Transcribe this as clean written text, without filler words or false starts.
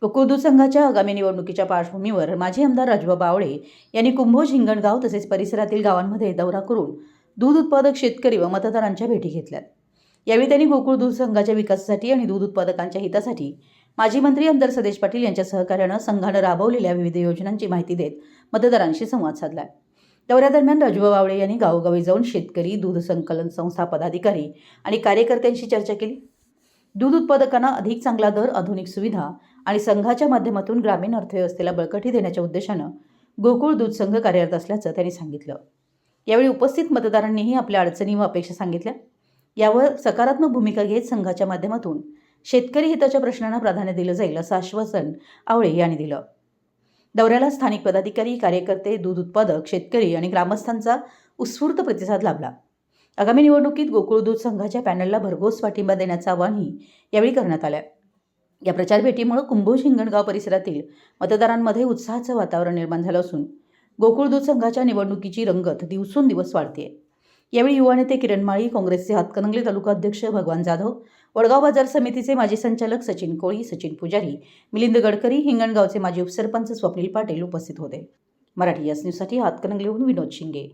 गोकुळ दूध संघाच्या आगामी निवडणुकीच्या पार्श्वभूमीवर माजी आमदार राजूबाबा आवळे यांनी कुंभोज हिंगणगाव तसेच परिसरातील गावांमध्ये दौरा करून दूध उत्पादक शेतकरी व मतदारांच्या भेटी घेतल्यात। यावेळी त्यांनी गोकुळ दूध संघाच्या विकासासाठी आणि दूध उत्पादकांच्या हितासाठी माजी मंत्री आमदार सदेश पाटील यांच्या सहकार्याने संघाने राबवलेल्या विविध योजनांची माहिती देत मतदारांशी संवाद साधला। दौऱ्यादरम्यान राजूबाबा आवळे यांनी गावोगावी जाऊन शेतकरी, दूध संकलन संस्था पदाधिकारी आणि कार्यकर्त्यांशी चर्चा केली। दूध उत्पादकांना अधिक चांगला दर, आधुनिक सुविधा आणि संघाच्या माध्यमातून ग्रामीण अर्थव्यवस्थेला बळकटी देण्याच्या उद्देशाने गोकुळ दूध संघ कार्यरत असल्याचं त्यांनी सांगितलं। यावेळी उपस्थित मतदारांनीही आपल्या अडचणी व अपेक्षा सांगितल्या। यावर सकारात्मक भूमिका घेत संघाच्या माध्यमातून शेतकरी हिताच्या प्रश्नांना प्राधान्य दिलं जाईल असं आश्वासन आवळे यांनी दिलं। दौऱ्याला स्थानिक पदाधिकारी, कार्यकर्ते, दूध उत्पादक, शेतकरी आणि ग्रामस्थांचा उत्स्फूर्त प्रतिसाद लाभला। आगामी निवडणुकीत गोकुळ दूध संघाच्या पॅनलला भरघोस पाठिंबा देण्याचं आवाहनही यावेळी करण्यात आलं। या प्रचार भेटीमुळे कुंभोज हिंगणगाव परिसरातील मतदारांमध्ये उत्साहाचं वातावरण निर्माण झालं असून गोकुळ दूध संघाच्या निवडणुकीची रंगत दिवसेंदिवस वाढते। यावेळी युवा नेते किरण माळी, काँग्रेसचे हातकणंगले तालुका अध्यक्ष भगवान जाधव, वडगाव बाजार समितीचे माजी संचालक सचिन कोळी, सचिन पुजारी, मिलिंद गडकरी, हिंगणगावचे माजी उपसरपंच स्वप्नील पाटील उपस्थित होते। मराठी न्यूजसाठी हातकणंगलेहून विनोद शिंगे।